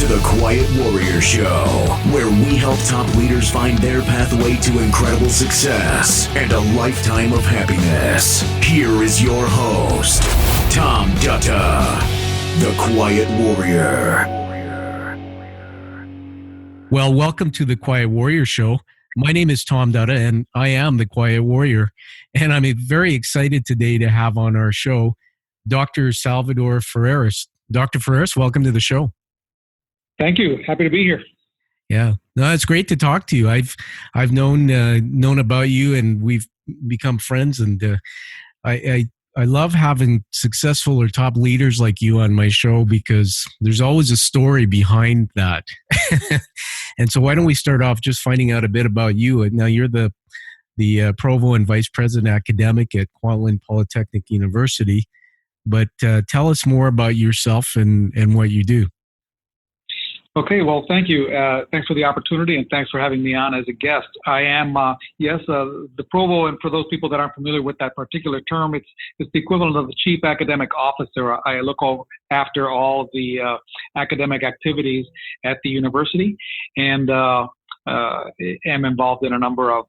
to the Quiet Warrior Show, where we help top leaders find their pathway to incredible success and a lifetime of happiness. Here is your host, Tom Dutta, the Quiet Warrior. Well, welcome to the Quiet Warrior Show. My name is Tom Dutta, and I am the Quiet Warrior. And I'm very excited today to have on our show Dr. Salvador Ferreras. Dr. Ferreras, welcome to the show. Thank you. Happy to be here. Yeah, no, it's great to talk to you. I've known about you, and we've become friends. And I love having successful or top leaders like you on my show because there's always a story behind that. And so, why don't we start off just finding out a bit about you? Now, you're the Provo and Vice President Academic at Kwantlen Polytechnic University. But tell us more about yourself and what you do. Okay, well, thank you. Thanks for the opportunity, and thanks for having me on as a guest. I am, the Provo, and for those people that aren't familiar with that particular term, it's the equivalent of the Chief Academic Officer. I look after all the academic activities at the university, and am involved in a number of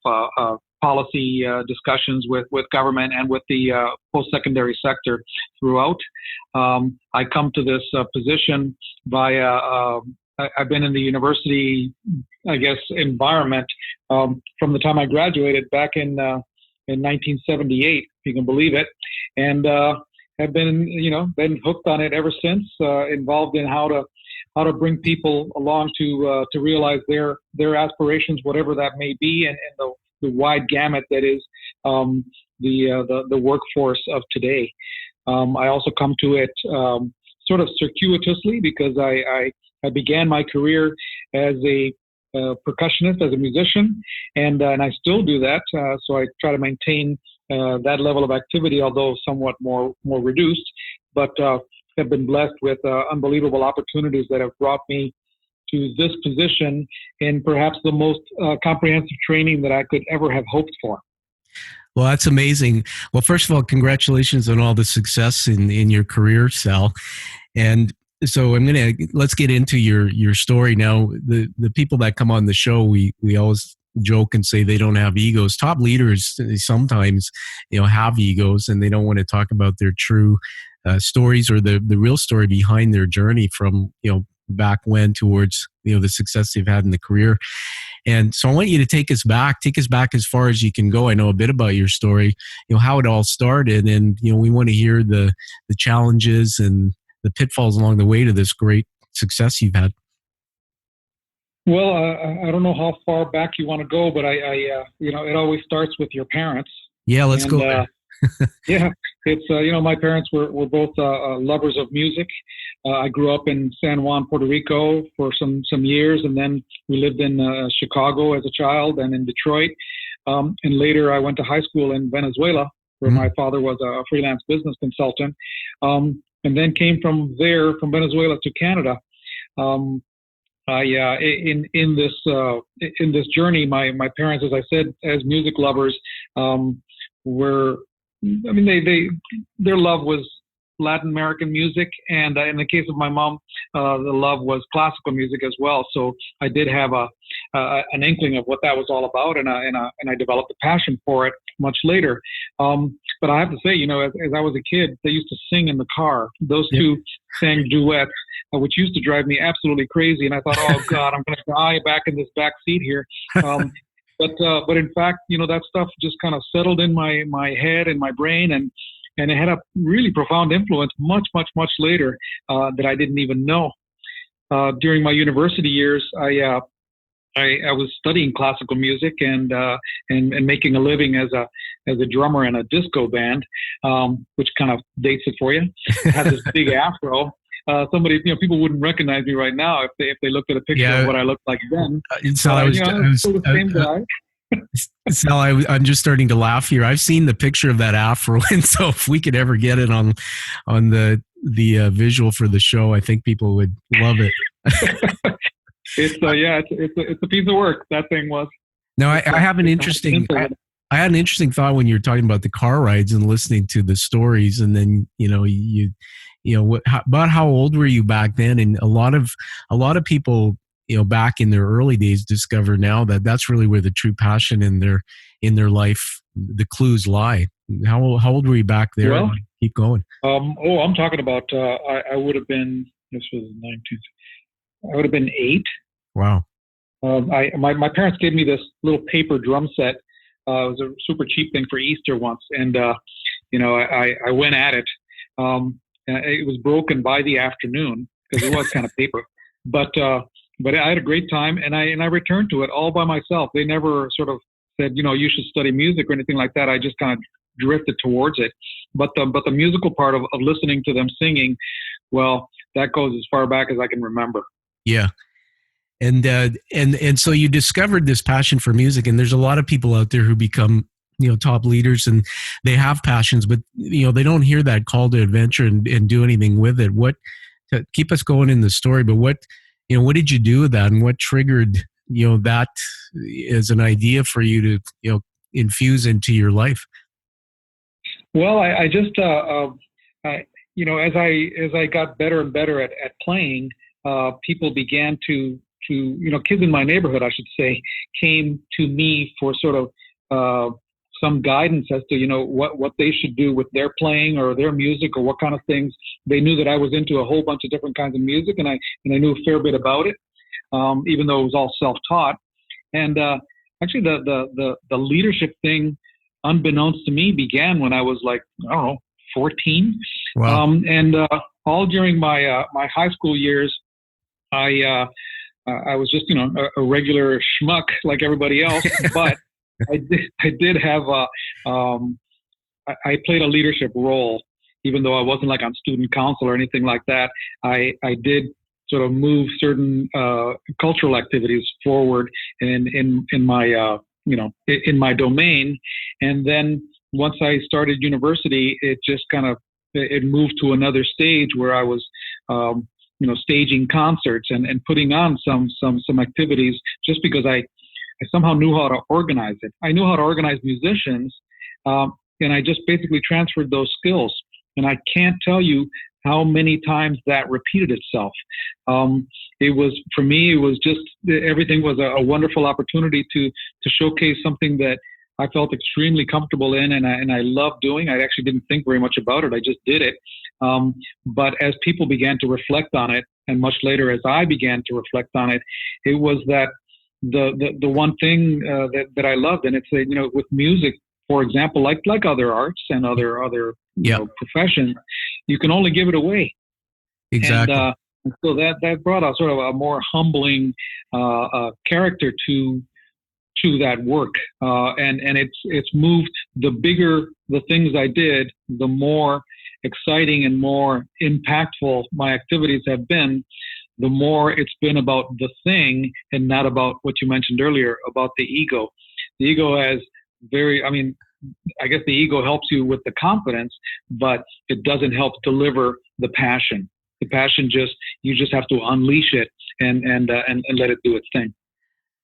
policy discussions with government and with the post-secondary sector throughout. I come to this position via I've been in the university, I guess, environment from the time I graduated back in 1978, if you can believe it, and have been hooked on it ever since. Involved in how to bring people along to realize their aspirations, whatever that may be, and the wide gamut that is the workforce of today. I also come to it sort of circuitously because I began my career as a percussionist, as a musician, and I still do that. So I try to maintain that level of activity, although somewhat more reduced, but have been blessed with unbelievable opportunities that have brought me to this position in perhaps the most comprehensive training that I could ever have hoped for. Well, that's amazing. Well, first of all, congratulations on all the success in your career, Sal. And so let's get into your story now. The people that come on the show, we always joke and say they don't have egos. Top leaders sometimes, have egos, and they don't want to talk about their true stories or the real story behind their journey from, back when towards, the success they've had in the career. And so I want you to take us back as far as you can go. I know a bit about your story, how it all started. And, we want to hear the challenges and the pitfalls along the way to this great success you've had. Well, I don't know how far back you want to go, but it always starts with your parents. Yeah, let's go there. Yeah, it's, my parents were both lovers of music. I grew up in San Juan, Puerto Rico for some years, and then we lived in Chicago as a child and in Detroit. And later I went to high school in Venezuela, where my father was a freelance business consultant. And then came from there, from Venezuela to Canada. In this journey, my parents, as I said, as music lovers, their love was Latin American music, and in the case of my mom, the love was classical music as well. So I did have an inkling of what that was all about, and I developed a passion for it much later. But I have to say, as I was a kid, they used to sing in the car. Those two sang duets, which used to drive me absolutely crazy. And I thought, oh God, I'm going to die back in this back seat here. But in fact, that stuff just kind of settled in my head and my brain, and it had a really profound influence much, much, much later that I didn't even know. During my university years, I was studying classical music and making a living as a drummer in a disco band, which kind of dates it for you. I had this big afro. People wouldn't recognize me right now if they looked at a picture of what I looked like then. Sal, the same guy. Sal, I'm just starting to laugh here. I've seen the picture of that afro, and so if we could ever get it on the visual for the show, I think people would love it. It's a piece of work, that thing was. Now, I have an interesting I had an interesting thought when you were talking about the car rides and listening to the stories, and then about how old were you back then? And a lot of people, back in their early days, discover now that that's really where the true passion in their life, the clues lie. How old were you back there? Well, keep going. I'm talking about. I would have been. This was 19. I would have been 8. Wow. My parents gave me this little paper drum set. It was a super cheap thing for Easter once, and I went at it. It was broken by the afternoon because it was kind of paper, but I had a great time, and I returned to it all by myself. They never sort of said, you should study music or anything like that. I just kind of drifted towards it. But the musical part of listening to them singing, well, that goes as far back as I can remember. Yeah. And so you discovered this passion for music, and there's a lot of people out there who become, top leaders, and they have passions, but they don't hear that call to adventure and do anything with it. What to keep us going in the story, but what did you do with that, and what triggered that as an idea for you to infuse into your life? Well, I just as I got better and better at playing, people began to kids in my neighborhood, I should say, came to me for sort of some guidance as to what they should do with their playing or their music or what kind of things. They knew that I was into a whole bunch of different kinds of music, and I knew a fair bit about it, even though it was all self-taught. And actually, the leadership thing, unbeknownst to me, began when I was like, I don't know, 14. Wow. And all during my my high school years, I was just a regular schmuck like everybody else, but I did have I played a leadership role, even though I wasn't like on student council or anything like that. I did sort of move certain cultural activities forward in my in my domain, and then once I started university, it just kind of it moved to another stage where I was staging concerts and putting on some activities, just because I somehow knew how to organize it. I knew how to organize musicians, and I just basically transferred those skills. And I can't tell you how many times that repeated itself. It was, for me, it was just, everything was a wonderful opportunity to showcase something that I felt extremely comfortable in, and I loved doing. I actually didn't think very much about it. I just did it. But as people began to reflect on it, and much later as I began to reflect on it, it was that the one thing that I loved, and it's with music, for example, like other arts and other professions, you can only give it away. Exactly. And so that brought a sort of a more humbling character to that work, and it's moved. The bigger the things I did, the more exciting and more impactful my activities have been, the more it's been about the thing and not about what you mentioned earlier about the ego. The ego has I guess the ego helps you with the confidence, but it doesn't help deliver the passion. The passion you just have to unleash it and let it do its thing.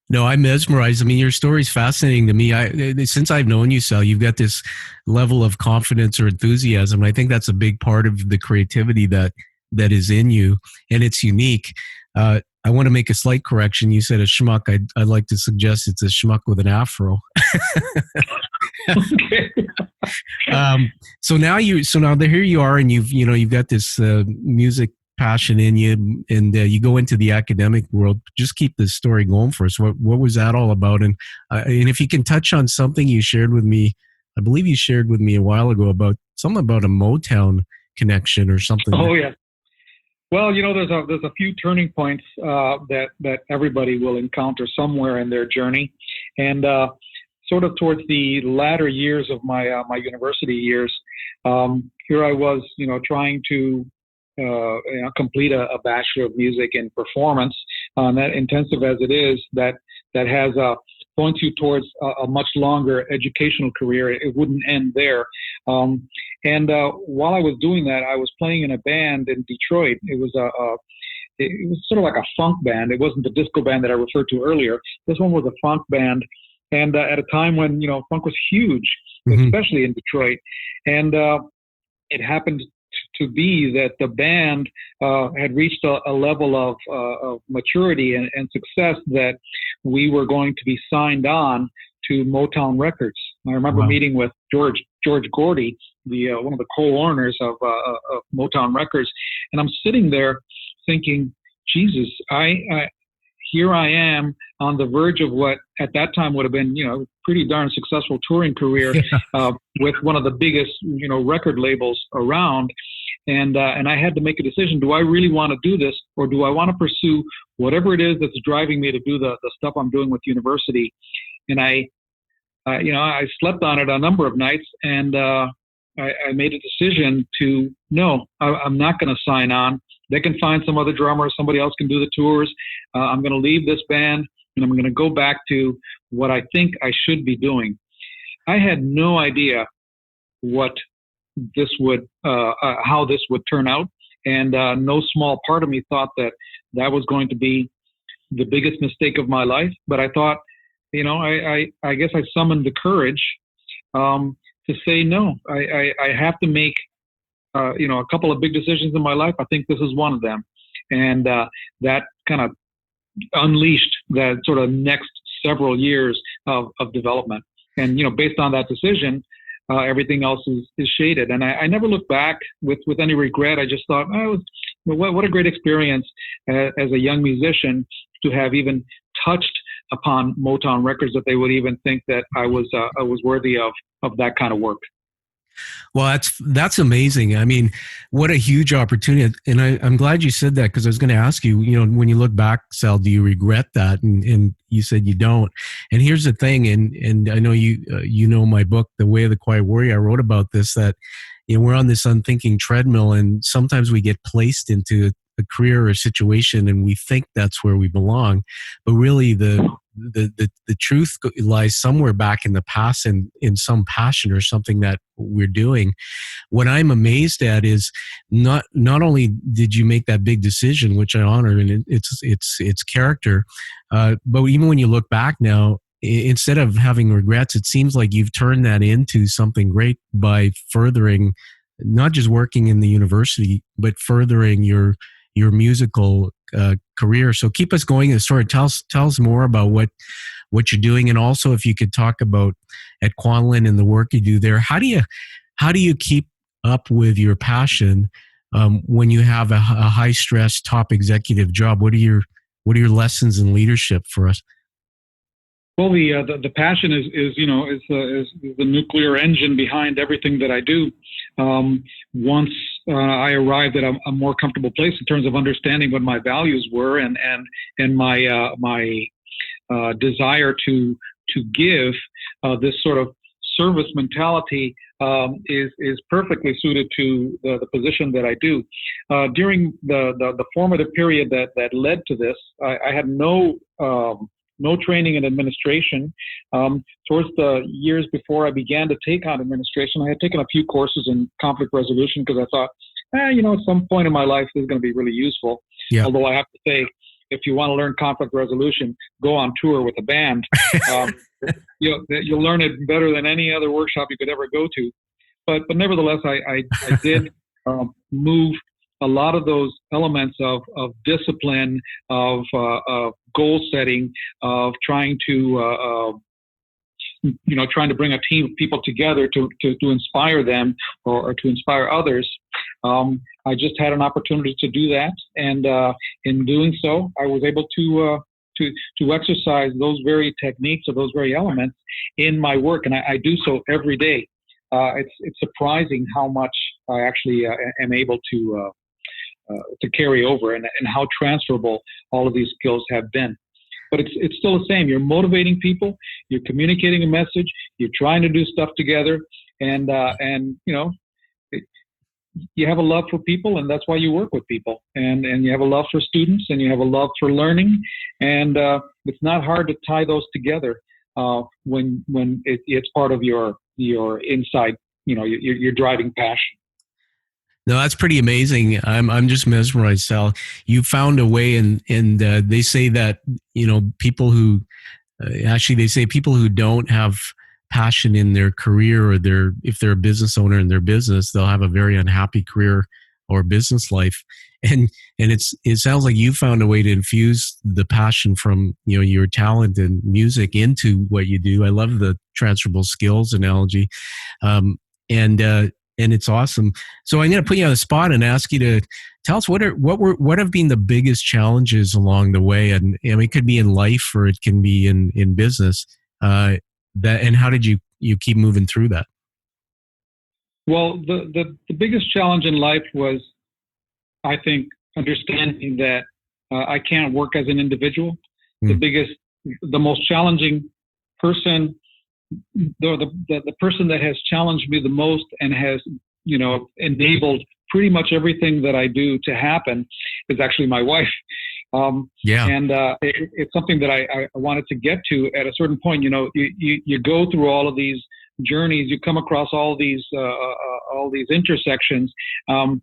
No, I'm mesmerized. I mean, your story's fascinating to me. Since I've known you, Sal, you've got this level of confidence or enthusiasm. I think that's a big part of the creativity that is in you, and it's unique. I want to make a slight correction. You said a schmuck. I'd like to suggest it's a schmuck with an afro. Okay. So now here you are, and you've got this music passion in you, and you go into the academic world. Just keep this story going for us. What was that all about? And if you can touch on something you shared with me, I believe you shared with me a while ago about something about a Motown connection or something. Oh yeah. Well, there's a few turning points that everybody will encounter somewhere in their journey, and sort of towards the latter years of my my university years, here I was, trying to complete a Bachelor of Music in Performance, that intensive as it is, that has points you towards a much longer educational career. It wouldn't end there. And while I was doing that, I was playing in a band in Detroit. It was it was sort of like a funk band. It wasn't the disco band that I referred to earlier. This one was a funk band, and at a time when funk was huge, especially in Detroit, and it happened to be that the band had reached a level of maturity and success that we were going to be signed on to Motown Records. I remember meeting with George Gordy, the one of the co-owners of Motown Records, and I'm sitting there thinking, Jesus, here I am on the verge of what at that time would have been, pretty darn successful touring career with one of the biggest, record labels around. And I had to make a decision. Do I really want to do this, or do I want to pursue whatever it is that's driving me to do the stuff I'm doing with university? And I slept on it a number of nights, and I made a decision to, no, I'm not going to sign on. They can find some other drummer. Somebody else can do the tours. I'm going to leave this band, and I'm going to go back to what I think I should be doing. I had no idea what this would, how this would turn out, and no small part of me thought that was going to be the biggest mistake of my life. But I thought, I guess I summoned the courage to say no. I have to make a couple of big decisions in my life. I think this is one of them, and that kind of unleashed that sort of next several years of development. And based on that decision, everything else is shaded. And I never look back with any regret. I just thought, what a great experience as a young musician to have even touched upon Motown Records, that they would even think that I was worthy of that kind of work. Well, that's amazing. I mean, what a huge opportunity. And I'm glad you said that, because I was going to ask you, when you look back, Sal, do you regret that? And you said you don't. And here's the thing, and I know you know my book, The Way of the Quiet Warrior. I wrote about this, that we're on this unthinking treadmill, and sometimes we get placed into a career or a situation and we think that's where we belong, but really the truth lies somewhere back in the past, and in some passion or something that we're doing. What I'm amazed at is not only did you make that big decision, which I honor, and it's character, but even when you look back now, instead of having regrets, it seems like you've turned that into something great by furthering, not just working in the university, but furthering your musical career. So keep us going in the story. Tell us more about what you're doing, and also if you could talk about at Kwantlen and the work you do there. How do you keep up with your passion when you have a high stress top executive job? What are your lessons in leadership for us? Well, the passion is the nuclear engine behind everything that I do. Once I arrived at a more comfortable place in terms of understanding what my values were and my desire to give, this sort of service mentality is perfectly suited to the position that I do. During the formative period that led to this, I had no training in administration. Towards the years before I began to take on administration, I had taken a few courses in conflict resolution because I thought, at some point in my life, this is going to be really useful. Yeah. Although I have to say, if you want to learn conflict resolution, go on tour with a band. You'll learn it better than any other workshop you could ever go to. But nevertheless, I did move a lot of those elements of discipline, of goal setting, of trying to bring a team of people together to inspire them or to inspire others. I just had an opportunity to do that, and in doing so, I was able to exercise those very techniques or those very elements in my work, and I do so every day. It's surprising how much I actually am able to carry over, and how transferable all of these skills have been. But it's still the same. You're motivating people. You're communicating a message. You're trying to do stuff together, and you have a love for people, and that's why you work with people. And you have a love for students, and you have a love for learning, and it's not hard to tie those together when it's part of your inside, your driving passion. No, that's pretty amazing. I'm just mesmerized, Sal. You found a way, and they say that people who actually, they say people who don't have passion in their career, or if they're a business owner in their business, they'll have a very unhappy career or business life. And it sounds like you found a way to infuse the passion from your talent and music into what you do. I love the transferable skills analogy, um, and it's awesome. So I'm going to put you on the spot and ask you to tell us what have been the biggest challenges along the way, and it could be in life or it can be in business. And how did you keep moving through that? Well, the biggest challenge in life was, I think, understanding that I can't work as an individual. The most challenging person, the person that has challenged me the most and has, enabled pretty much everything that I do to happen is actually my wife. And it's something that I wanted to get to at a certain point. You go through all of these journeys, you come across all these intersections, and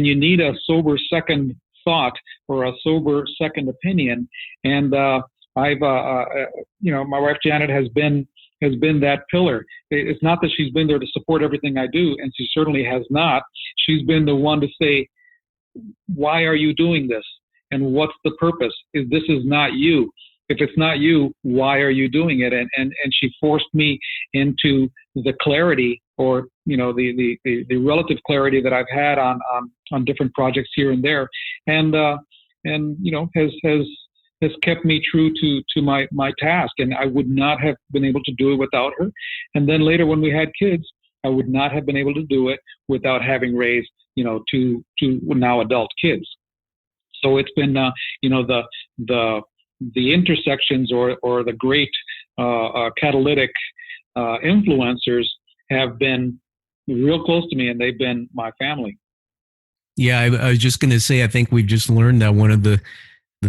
you need a sober second thought or a sober second opinion. And my wife Janet has been that pillar. It's not that she's been there to support everything I do, and she certainly has not. She's been the one to say, why are you doing this? And what's the purpose? This is not you. If it's not you, why are you doing it? And she forced me into the clarity, or the relative clarity that I've had on different projects here and there, and has kept me true to my task. And I would not have been able to do it without her. And then later, when we had kids, I would not have been able to do it without having raised two now adult kids. So it's been the intersections or the great catalytic influencers have been real close to me, and they've been my family. Yeah, I was just going to say, I think we've just learned that one of the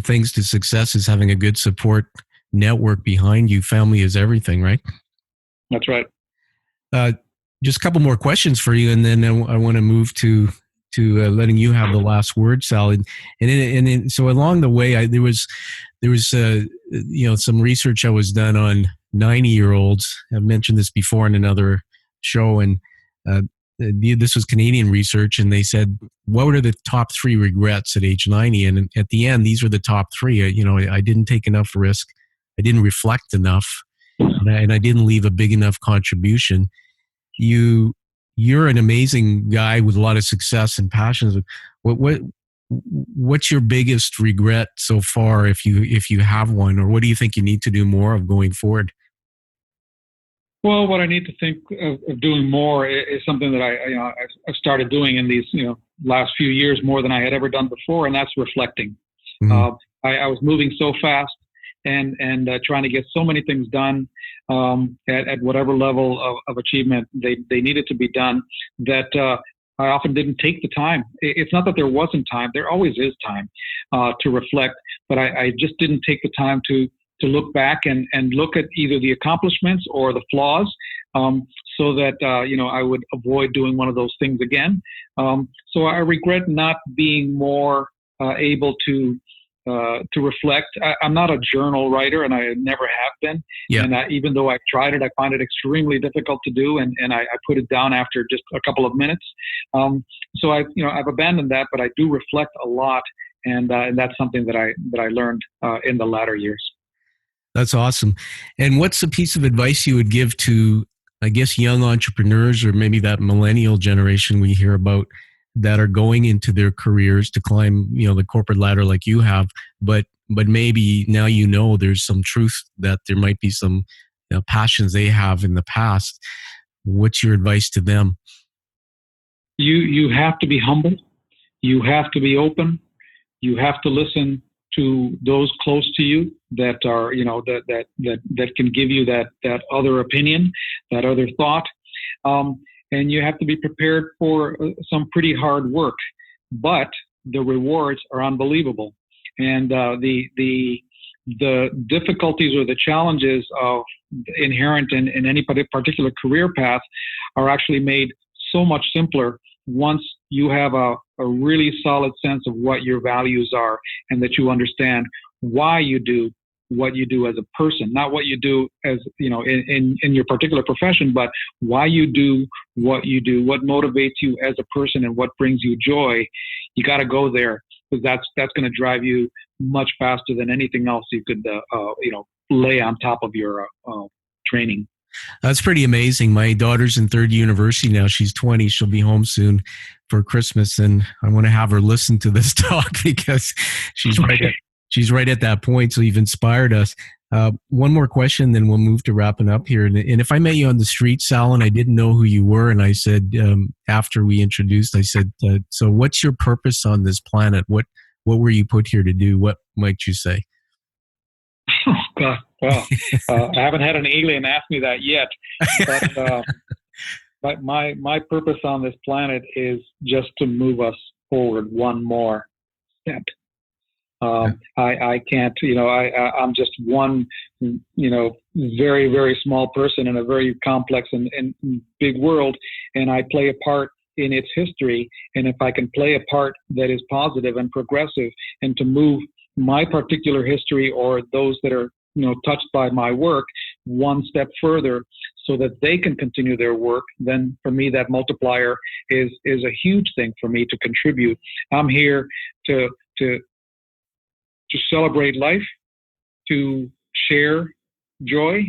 things to success is having a good support network behind you. Family is everything, right? That's right. Just a couple more questions for you, and then I want to move to letting you have the last word, Sal. And so along the way, there was some research that was done on 90-year-olds. I've mentioned this before in another show, and this was Canadian research, and they said, what are the top 3 regrets at age 90? And at the end, these were the top 3. I didn't take enough risk, I didn't reflect enough, and I didn't leave a big enough contribution. You're an amazing guy with a lot of success and passions. What's your biggest regret so far, if you have one, or what do you think you need to do more of going forward? Well, what I need to think of doing more is something that I've started doing in these last few years more than I had ever done before, and that's reflecting. Mm-hmm. I was moving so fast and trying to get so many things done at whatever level of achievement they needed to be done, that I often didn't take the time. It's not that there wasn't time. There always is time to reflect, but I just didn't take the time to look back and look at either the accomplishments or the flaws, so that I would avoid doing one of those things again. So I regret not being more able to reflect. I'm not a journal writer, and I never have been. Yeah. And even though I've tried it, I find it extremely difficult to do, and I put it down after just a couple of minutes. So I've abandoned that, but I do reflect a lot, and that's something that I learned in the latter years. That's awesome. And what's a piece of advice you would give to, I guess, young entrepreneurs, or maybe that millennial generation we hear about, that are going into their careers to climb, the corporate ladder like you have, but maybe now there's some truth that there might be some passions they have in the past. What's your advice to them? You have to be humble. You have to be open. You have to listen to those close to you that are, that can give you that other opinion, that other thought. And you have to be prepared for some pretty hard work, but the rewards are unbelievable. And the difficulties or the challenges of inherent in any particular career path are actually made so much simpler once you have a really solid sense of what your values are, and that you understand why you do what you do as a person, not what you do as, in your particular profession, but why you do, what motivates you as a person and what brings you joy. You got to go there, because that's going to drive you much faster than anything else you could, lay on top of your training. That's pretty amazing. My daughter's in third university now. She's 20. She'll be home soon for Christmas, and I want to have her listen to this talk because she's right at that point. So you've inspired us. One more question, then we'll move to wrapping up here. And if I met you on the street, Sal, and I didn't know who you were, and I said, after we introduced, I said, so what's your purpose on this planet? What were you put here to do? What might you say? Oh, God. Well, I haven't had an alien ask me that yet, but my purpose on this planet is just to move us forward one more step. I can't, I'm just one, very, very small person in a very complex and big world, and I play a part in its history. And if I can play a part that is positive and progressive, and to move my particular history or those that are, touched by my work one step further so that they can continue their work, then for me, that multiplier is a huge thing for me to contribute. I'm here to celebrate life, to share joy,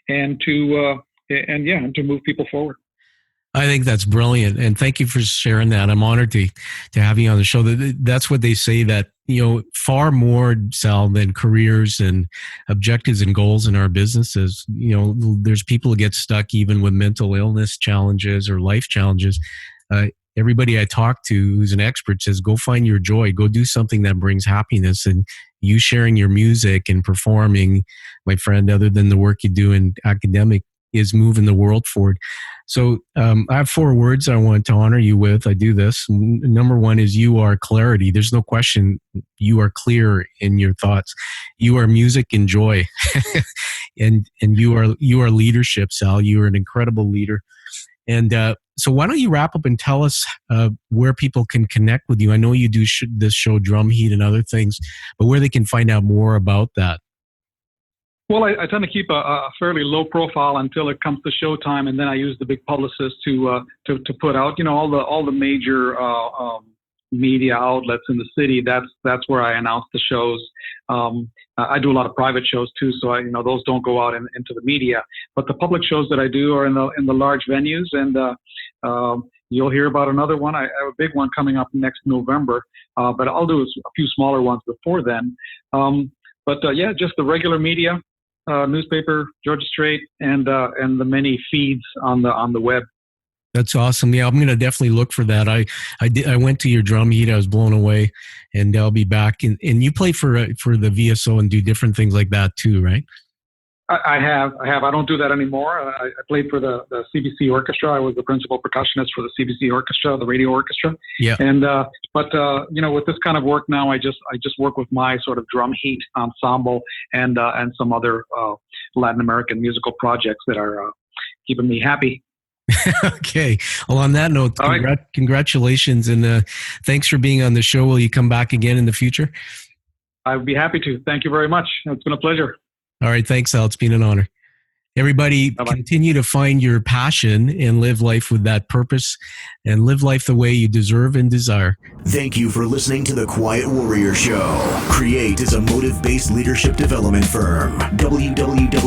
and to move people forward. I think that's brilliant, and thank you for sharing that. I'm honored to have you on the show. That's what they say, that far more, Sal, than careers and objectives and goals in our businesses. There's people who get stuck even with mental illness challenges or life challenges. Everybody I talk to who's an expert says, go find your joy, go do something that brings happiness. And you sharing your music and performing, my friend, other than the work you do in academic, is moving the world forward. So I have 4 words I want to honor you with. I do this. Number 1 is you are clarity. There's no question. You are clear in your thoughts. You are music and joy. and you are leadership, Sal. You are an incredible leader. And so why don't you wrap up and tell us where people can connect with you? I know you do this show, Drum Heat, and other things, but where they can find out more about that. Well, I tend to keep a fairly low profile until it comes to showtime, and then I use the big publicist to put out, all the major media outlets in the city. That's where I announce the shows. I do a lot of private shows too, so those don't go out into the media. But the public shows that I do are in the large venues, and you'll hear about another one. I have a big one coming up next November, but I'll do a few smaller ones before then. Just the regular media. Newspaper, Georgia Straight, and the many feeds on the web. That's awesome. Yeah, I'm going to definitely look for that. I went to your Drum Heat. I was blown away, and I'll be back. And you play for the VSO and do different things like that too, right? I have. I don't do that anymore. I played for the CBC Orchestra. I was the principal percussionist for the CBC Orchestra, the radio orchestra. Yeah. And with this kind of work now, I just work with my sort of Drum Heat ensemble and some other Latin American musical projects that are keeping me happy. Okay. Well, on that note, congratulations, and thanks for being on the show. Will you come back again in the future? I would be happy to. Thank you very much. It's been a pleasure. All right. Thanks, Al. It's been an honor. Everybody, bye-bye. Continue to find your passion and live life with that purpose, and live life the way you deserve and desire. Thank you for listening to The Quiet Warrior Show. Create is a motive-based leadership development firm. www.kreat.ca